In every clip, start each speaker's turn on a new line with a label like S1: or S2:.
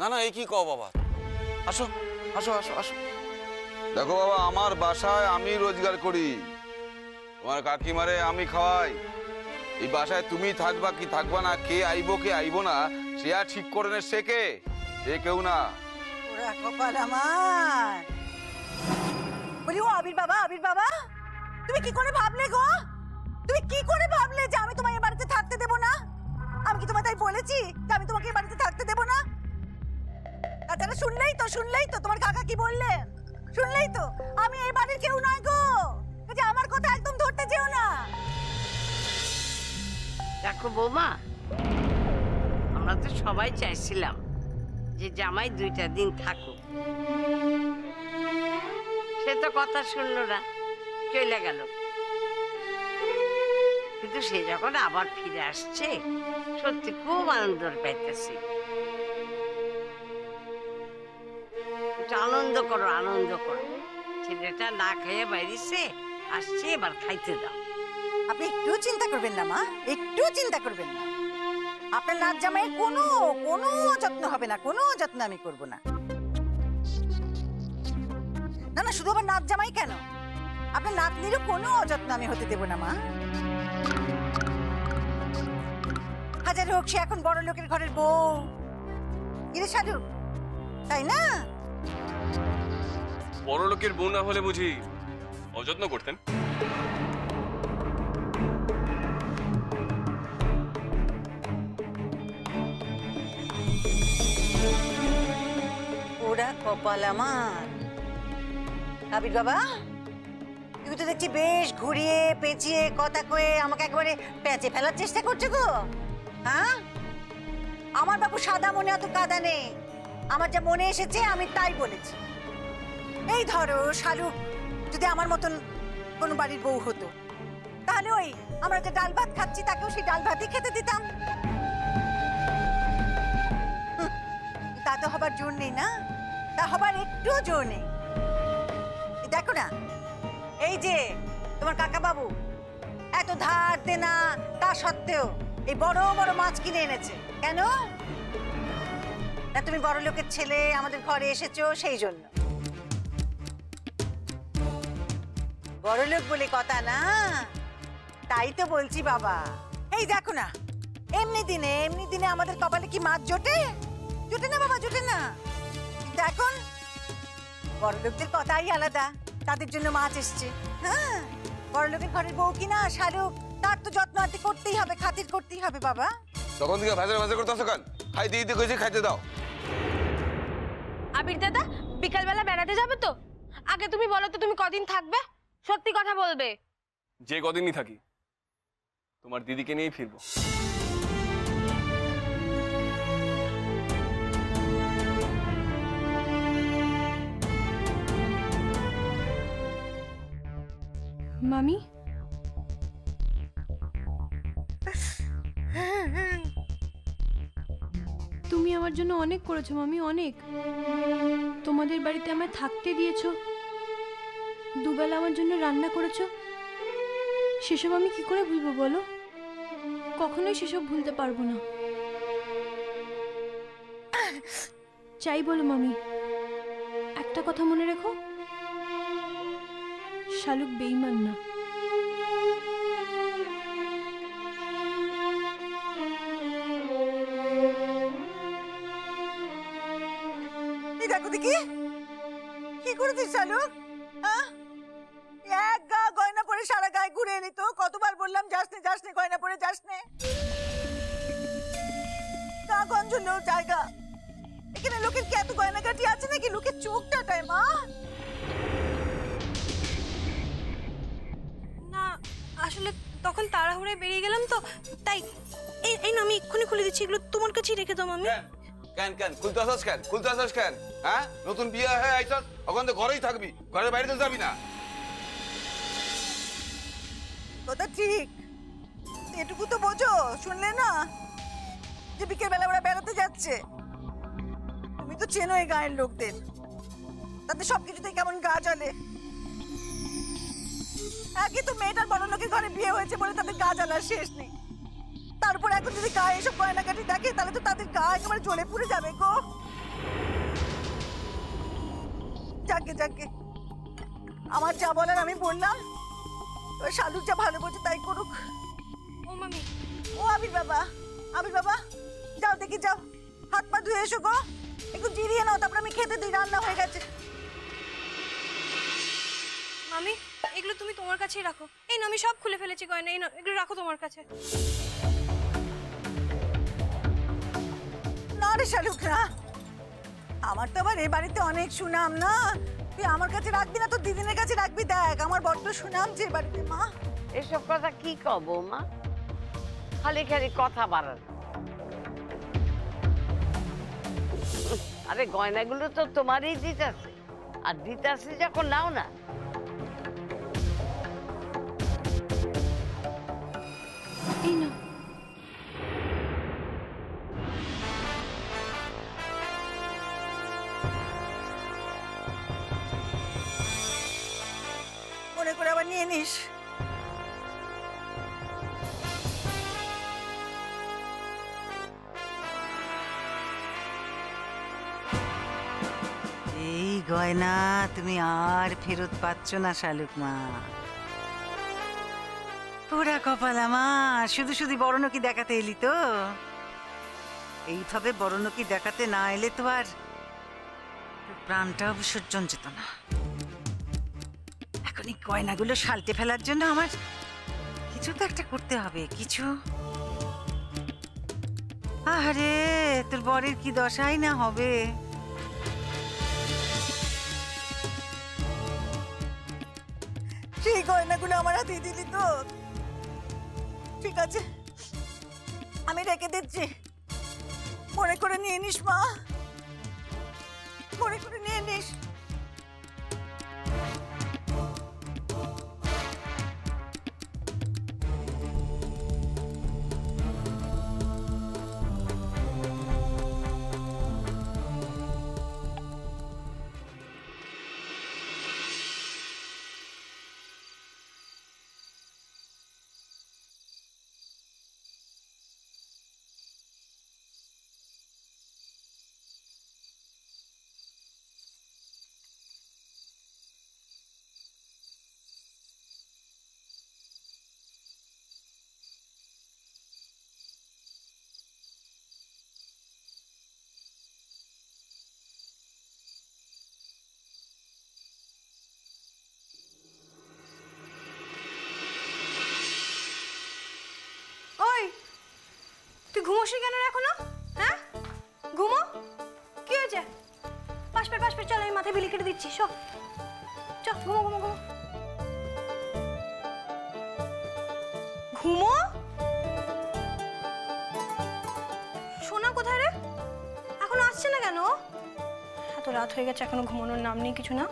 S1: না না, এই কি কও বাবা? আসো আসো আসো আসো।
S2: দেখো বাবা, আমার বাসায় আমি রোজগার করি, তোমার কাকিমারে আমি খাওয়াই। এই বাসায় তুমি থাকবা কি থাকবা না, কে আইবো কে আইবো না, সে আর ঠিক করে নে, সে কে? সে কেউ না।
S3: ওরা কপাল আমার। বলি ও আবির বাবা, আবির বাবা, তুমি কি করে ভাবলে গো? তুমি কি করে ভাবলে যে আমি তোমার এই বাড়িতে থাকতে দেব না? আমি কি তোমায় তাই বলেছি যে আমি তোমাকে এই বাড়িতে থাকতে দেব না? তাছাড়া শুনলেই তো তোমার কাকা কি বললেন, শুনলেই তো আমি এই বাড়ির কেউ নয় গো। যে আমার কথা একদম ধরতে যেও না।
S4: দেখো বৌমা, আমরা তো সবাই চাইছিলাম যে জামাই 2টা দিন থাকুক। সে তো কথা শুনলো না, চলে গেল। কিন্তু সে যখন আবার ফিরে আসছে, সত্যি খুব আনন্দ পাইতেছি। আনন্দ করো, আনন্দ করো। ছেলেটা না খেয়ে বাইরেছে, আসছে, এবার খাইতে দাও।
S3: আপনি একটু চিন্তা করবেন না মা, একটু চিন্তা করবেন না। আপনার নাচ জামাইয়ের কোনো যত্ন হবে না, কোনো যত্ন আমি করব না। না না, শুধু আবার নাচ জামাই কেন, আপনার নাতনিরও কোনো অযত্ন আমি হতে দেব না মা। হাজার হোক সে এখন বড় লোকের ঘরের বউ। ইরে শালু, তাই না?
S5: বড় লোকের বউ না হলে বুঝি অযত্ন করতেন?
S3: ওরা কপাল আমার। আবির বাবা, তুমি তো দেখছি বেশ ঘুরিয়ে পেঁচিয়ে কথা কয়ে আমাকে একেবারে পেঁচে ফেলার চেষ্টা করছো গো। হ্যাঁ, আমার বাবু সাদা মনে অত কাদা নেই। আমার যা মনে এসেছে আমি তাই বলেছি। এই ধরো শালুক যদি আমার মতন কোনো বাড়ির বউ হতো, তাহলে ওই আমরা যে ডাল ভাত খাচ্ছি তাকেও সেই ডাল ভাতই খেতে দিতাম। তা তো হবার জোর নেই না, তা হবার একটু জোর নেই। দেখো না, এই যে তোমার কাকা বাবু এত ধার দেনা তা সত্ত্বেও এই বড় বড় মাছ কিনে এনেছে কেন? না তুমি বড় লোকের ছেলে আমাদের ঘরে এসেছো সেই জন্য। বড় লোক বলে কথা না, তাই তো বলছি বাবা। এই দেখো না, এমনি দিনে আমাদের কপালে কি মাছ জোটে? জোটে না বাবা, জোটে না। কিন্তু এখন বড় লোকদের কথাই আলাদা, তাদের জন্য মাছ এসছে। হ্যাঁ, বড় লোকের ঘরের বউ কিনা শাহরুখ, তার তো যত্ন আত্তি করতেই হবে, খাতির করতেই হবে বাবা।
S2: তখন থেকে ভাজা করতে আসো কেন? খাইতে দিতে কইছি, খাইতে দাও।
S6: আবির দাদা, বিকালবেলা বেড়াতে যাবে তো? আগে তুমি বলো তো, তুমি কদিন থাকবে? সত্যি কথা বলবে।
S5: যে কদিনই থাকি তোমার দিদিকে নিয়েই ফিরবো।
S6: মামি, তুমি আমার জন্য অনেক করেছো মামি, অনেক। তোমাদের বাড়িতে আমায় থাকতে দিয়েছো, দুবেলা আমার জন্য রান্না করেছো। সেসব আমি কি করে ভুলবো বলো? কখনোই সেসব ভুলতে পারবো না। চাই বলো মামি, একটা কথা মনে রেখো, শালুক বেঈমান না।
S3: দেখো দেখি কি করেছিস শালুক। এক গা গয়না পরে সারা গায়ে ঘুরে এলি তো। কতবার বললাম যাস নে গয়না পরে যাস নে। গা গঞ্জলো জায়গা, এখানে লোকের কি এত গয়নাগাটি আছে নাকি? লোকের চোখটাটায় মা।
S6: না, আসলে তখন তাড়াহুড়োয় বেরিয়ে গেলাম তো, তাই। এই না, আমি এক্ষুনি খুলে দিচ্ছি, এগুলো তোমার কাছেই রেখে দাও মামি।
S2: কেন খুলতে আসছ কেন? খুলতে আসছ কেন? হ্যাঁ, নতুন বিয়ে হয়ে আইছস, ওখান তো ঘরেই থাকবি, ঘরের বাইরে তো যাবি না।
S3: কথা ঠিক, এটুকু তো বোঝো। শুনলে না যে বিকেল বেলা ওরা বেড়াতে যাচ্ছে? তুমি তো চেনো এই গায়ের লোকদের, তাদের সবকিছুতেই কেমন গা জ্বলে। আগে তো মেয়েটার বড় লোকের ঘরে বিয়ে হয়েছে বলে তাদের গা জ্বালার শেষ নেই। তারপর এখন যদি গায়ে এসব গয়নাগাটি দেখে তাহলে তো তাদের গা একেবারে জ্বলে পুড়ে যাবে গো। যাকে যাকে, আমার যা বলার আমি বললাম, এবার শালুক যা ভালো বোঝে তাই করুক।
S6: ও মামি,
S3: ও আবির বাবা, আবির বাবা, যাও দেখি যাও, হাত পা ধুয়ে এসো গো, একটু জিরিয়ে নাও, তারপর আমি খেতে দিই, রান্না হয়ে গেছে।
S6: মামি এগুলো তুমি তোমার কাছেই রাখো। এই না আমি সব খুলে ফেলেছি গয়না, এই না এগুলো রাখো তোমার কাছে।
S3: না রে শালুক না, আমার তো আবার এ বাড়িতে অনেক সুনাম না, তুই আমার কাছে রাখবি না তো দিদিনের কাছে রাখবি। দেখ আমার বড্ড সুনাম যে বাড়িতে। মা
S4: এসব কথা কি কব মা, খালি খালি কথা বাড়ান। আরে গয়নাগুলো তো তোমারই দিতেছে, আর দিতেছে যখন নাও না।
S6: এই না
S3: মনে করে আবার নিয়ে নিস। এই গয়না তুমি আর ফেরত পাচ্ছ না শালুক মা। পোড়া কপাল আমার, শুধু শুধু বড়নকি দেখাতে এলি তো? এইভাবে বড়নকি দেখাতে না এলে তো আর তোর প্রাণটাও বিসর্জন যেত না। এখন এই গয়নাগুলো সালটে ফেলার জন্য আমার কিছু তো একটা করতে হবে, কিছু। আরে তোর বরের কি দশাই না হবে। সেই গয়নাগুলো আমার হাতে দিলি তো? ঠিক আছে, আমি রেখে দিচ্ছি, মনে করে নিয়ে নিস মা, মনে করে নিয়ে নিস।
S6: ওই তুই ঘুমোসি কেন রে এখনো? হ্যাঁ ঘুমো, কি হয়েছে? পাশ পে চল, আমি মাথায় বিলি কেটে দিচ্ছি। সব চল ঘুমো ঘুমো ঘুমো ঘুমো। সোনা কোথায় রে? এখনো আসছে না কেন? এত রাত হয়ে গেছে এখনো ঘুমানোর নাম নেই কিছু না।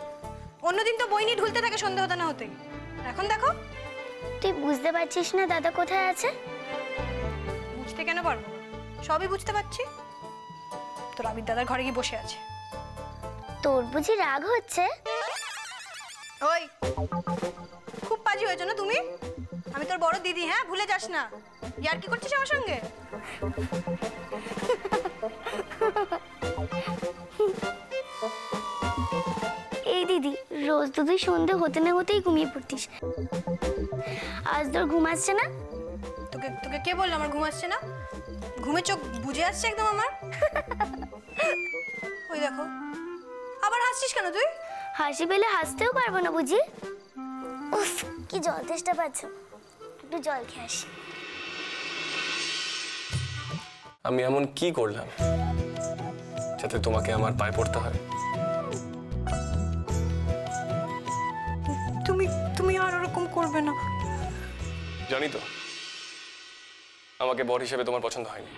S6: অন্যদিন তো বই নিয়ে ঢুলতে থাকে সন্ধ্যা হতে না হতে, এখন দেখো।
S7: তুই বুঝতে পারছিস না দাদা কোথায় আছে?
S6: বুঝতে কেন পারবো, সবই বুঝতে পারছি। তোর আবির দাদার ঘরে গিয়ে বসে আছে।
S7: তোর বুঝি রাগ হচ্ছে?
S6: ওই খুব পাজি হয়েছো না তুমি? আমি তোর বড় দিদি, হ্যাঁ ভুলে যাস না। ইয়ার কি করছিস আমার সঙ্গে?
S7: এই দিদি, রোজ তো তুই সন্ধে হতে না হতেই ঘুমিয়ে পড়তিস, আজ তোর ঘুম আসছে না?
S6: তোকে তোকে কে বললো আমার ঘুম আসছে না? ঘুমে চোখ বুঝে আসছে একদম আমার। ওই দেখো, আবার হাসছিস কেন তুই?
S7: হাসি পেলে হাসতেও পারবো না বুঝি? উফ, কি জল তেষ্টা পাচ্ছ, একটু জল খেয়ে আসি।
S5: আমি এমন কি করলাম যাতে তোমাকে আমার পায়ে পড়তে হয়?
S6: তুমি আর ওরকম করবে না।
S5: জানি তো আমাকে বর হিসেবে তোমার পছন্দ হয়নি,